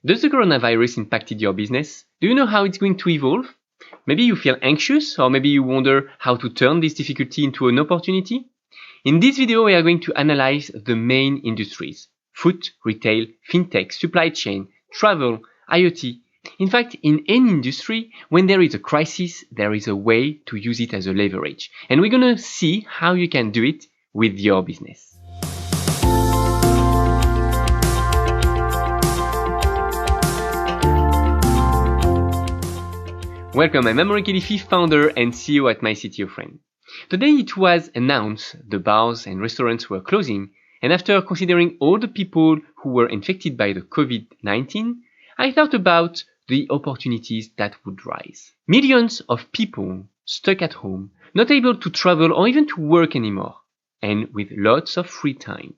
Does the coronavirus impacted your business? Do you know how it's going to evolve? Maybe you feel anxious, or maybe you wonder how to turn this difficulty into an opportunity? In this video, we are going to analyze the main industries: food, retail, fintech, supply chain, travel, IoT. In fact, in any industry, when there is a crisis, there is a way to use it as a leverage. And we're going to see how you can do it with your business. Welcome, I'm MyCTOfriend, founder and CEO at MyCTOfriend. Today it was announced the bars and restaurants were closing, and after considering all the people who were infected by the COVID-19, I thought about the opportunities that would rise. Millions of people stuck at home, not able to travel or even to work anymore, and with lots of free time.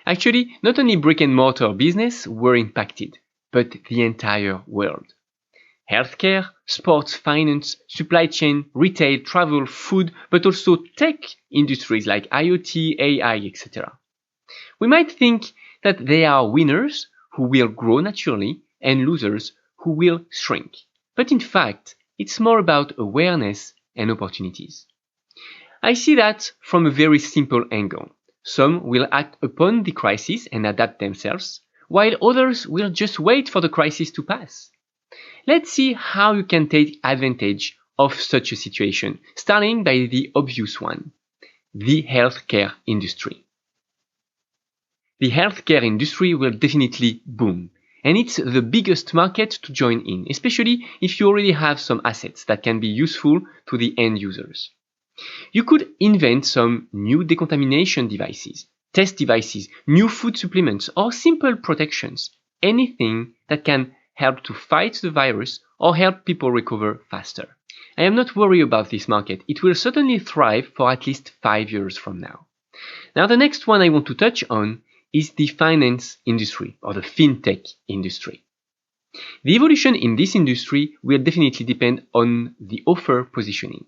Actually, not only brick and mortar business were impacted, but the entire world. Healthcare, sports, finance, supply chain, retail, travel, food, but also tech industries like IoT, AI, etc. We might think that they are winners who will grow naturally and losers who will shrink. But in fact, it's more about awareness and opportunities. I see that from a very simple angle. Some will act upon the crisis and adapt themselves, while others will just wait for the crisis to pass. Let's see how you can take advantage of such a situation, starting by the obvious one, the healthcare industry. The healthcare industry will definitely boom, and it's the biggest market to join in, especially if you already have some assets that can be useful to the end users. You could invent some new decontamination devices, test devices, new food supplements, or simple protections, anything that can help to fight the virus or help people recover faster. I am not worried about this market. It will certainly thrive for at least 5 years from now. Now, the next one I want to touch on is the finance industry or the fintech industry. The evolution in this industry will definitely depend on the offer positioning.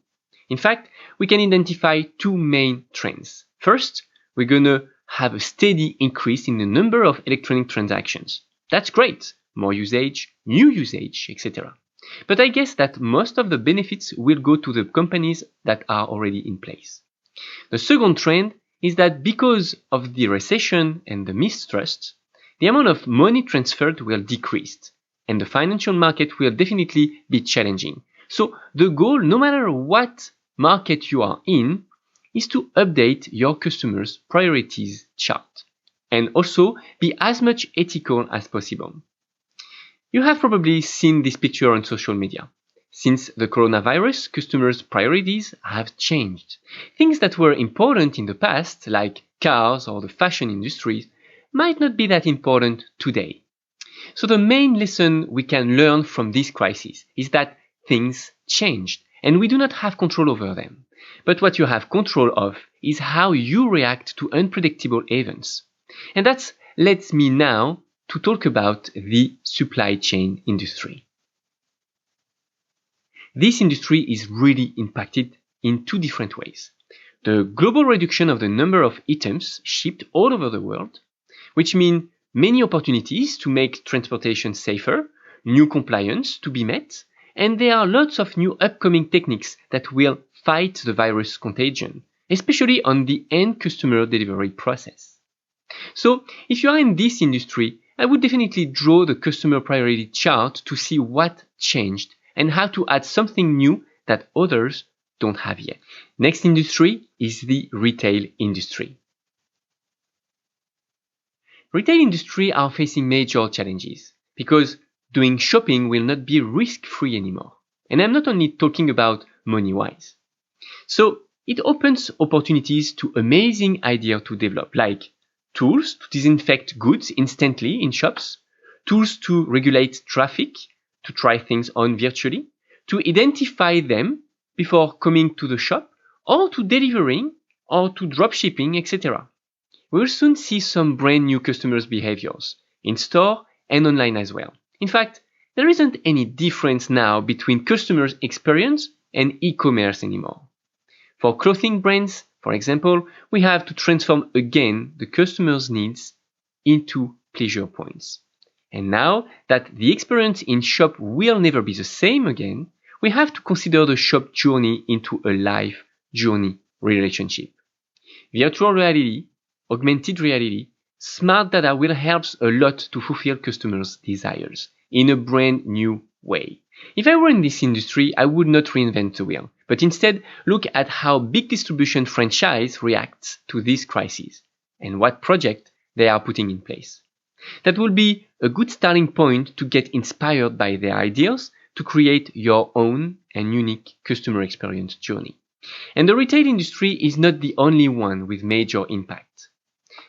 In fact, we can identify two main trends. First, we're going to have a steady increase in the number of electronic transactions. That's great. More usage, new usage, etc. But I guess that most of the benefits will go to the companies that are already in place. The second trend is that because of the recession and the mistrust, the amount of money transferred will decrease, and the financial market will definitely be challenging. So the goal, no matter what market you are in, is to update your customers' priorities chart, and also be as much ethical as possible. You have probably seen this picture on social media. Since the coronavirus, customers' priorities have changed. Things that were important in the past, like cars or the fashion industry, might not be that important today. So the main lesson we can learn from this crisis is that things changed, and we do not have control over them. But what you have control of is how you react to unpredictable events. And that leads me now to talk about the supply chain industry. This industry is really impacted in two different ways. The global reduction of the number of items shipped all over the world, which means many opportunities to make transportation safer, new compliance to be met, and there are lots of new upcoming techniques that will fight the virus contagion, especially on the end customer delivery process. So, if you are in this industry, I would definitely draw the customer priority chart to see what changed and how to add something new that others don't have yet. Next industry is the retail industry. Retail industry are facing major challenges because doing shopping will not be risk-free anymore. And I'm not only talking about money-wise. So it opens opportunities to amazing ideas to develop, like tools to disinfect goods instantly in shops, tools to regulate traffic, to try things on virtually, to identify them before coming to the shop, or to delivering, or to drop shipping, etc. We will soon see some brand new customers' behaviors, in store and online as well. In fact, there isn't any difference now between customers' experience and e-commerce anymore. For clothing brands, for example, we have to transform again the customer's needs into pleasure points. And now that the experience in shop will never be the same again, we have to consider the shop journey into a life journey relationship. Virtual reality, augmented reality, smart data will help a lot to fulfill customers' desires in a brand new way. If I were in this industry, I would not reinvent the wheel, but instead look at how big distribution franchise reacts to this crisis and what project they are putting in place. That will be a good starting point to get inspired by their ideas to create your own and unique customer experience journey. And the retail industry is not the only one with major impact.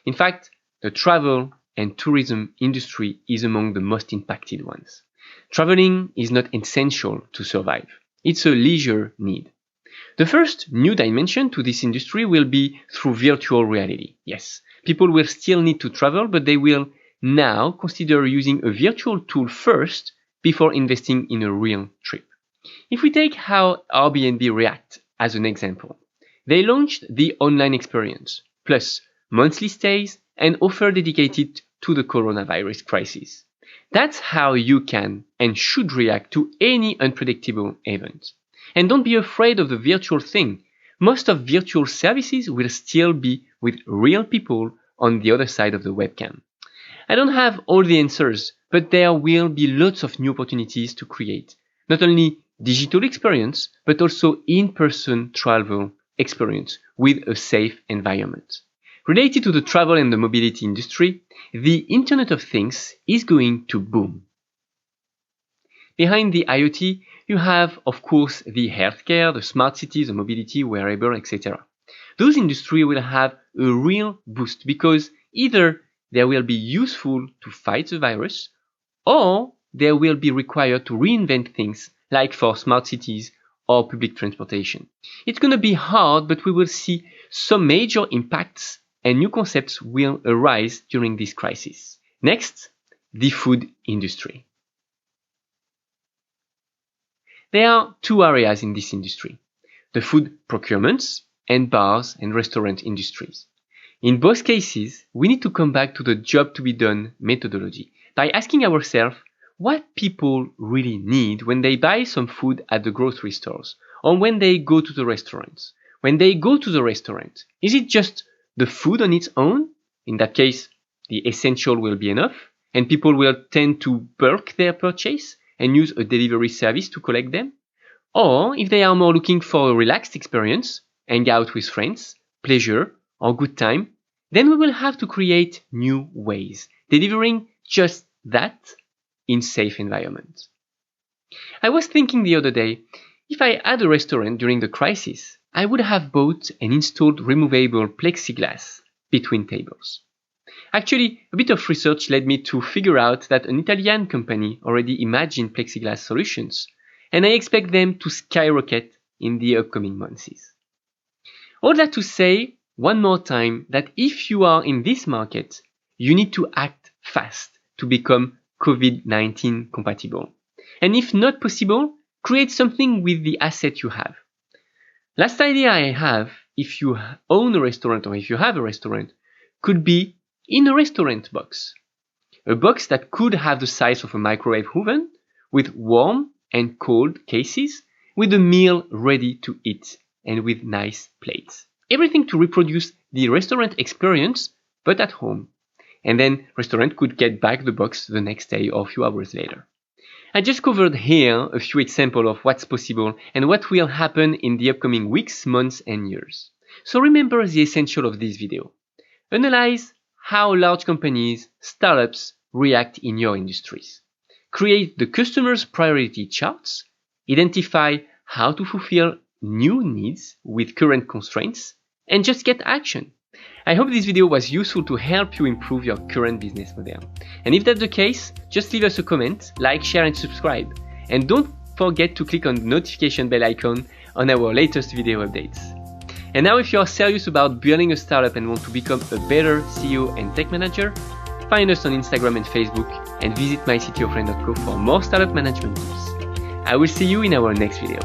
In fact, the travel and tourism industry is among the most impacted ones. Traveling is not essential to survive. It's a leisure need. The first new dimension to this industry will be through virtual reality. Yes, people will still need to travel, but they will now consider using a virtual tool first before investing in a real trip. If we take how Airbnb react as an example, they launched the online experience, plus monthly stays and offer dedicated to the coronavirus crisis. That's how you can and should react to any unpredictable event. And don't be afraid of the virtual thing. Most of virtual services will still be with real people on the other side of the webcam. I don't have all the answers, but there will be lots of new opportunities to create not only digital experience, but also in-person travel experience with a safe environment. Related to the travel and the mobility industry, the Internet of Things is going to boom. Behind the IoT, you have, of course, the healthcare, the smart cities, the mobility, wearable, etc. Those industries will have a real boost because either they will be useful to fight the virus, or they will be required to reinvent things like for smart cities or public transportation. It's going to be hard, but we will see some major impacts and new concepts will arise during this crisis. Next, the food industry. There are two areas in this industry, the food procurements and bars and restaurant industries. In both cases, we need to come back to the job to be done methodology by asking ourselves what people really need when they buy some food at the grocery stores or when they go to the restaurants. When they go to the restaurant, is it just the food on its own? In that case, the essential will be enough and people will tend to bulk their purchase and use a delivery service to collect them. Or if they are more looking for a relaxed experience, hang out with friends, pleasure, or good time, then we will have to create new ways, delivering just that in safe environments. I was thinking the other day, if I had a restaurant during the crisis, I would have bought and installed removable plexiglass between tables. Actually, a bit of research led me to figure out that an Italian company already imagined plexiglass solutions, and I expect them to skyrocket in the upcoming months. All that to say, one more time, that if you are in this market, you need to act fast to become COVID-19 compatible. And if not possible, create something with the asset you have. Last idea I have, if you own a restaurant or if you have a restaurant, could be in a restaurant box. A box that could have the size of a microwave oven with warm and cold cases, with a meal ready to eat and with nice plates. Everything to reproduce the restaurant experience, but at home. And then restaurant could get back the box the next day or a few hours later. I just covered here a few examples of what's possible and what will happen in the upcoming weeks, months, and years. So remember the essential of this video. Analyze how large companies, startups react in your industries. Create the customer's priority charts. Identify how to fulfill new needs with current constraints, and just get action. I hope this video was useful to help you improve your current business model. And if that's the case, just leave us a comment, like, share, and subscribe. And don't forget to click on the notification bell icon on our latest video updates. And now, if you are serious about building a startup and want to become a better CEO and tech manager, find us on Instagram and Facebook, and visit MyCTOfriend.co for more startup management tips. I will see you in our next video.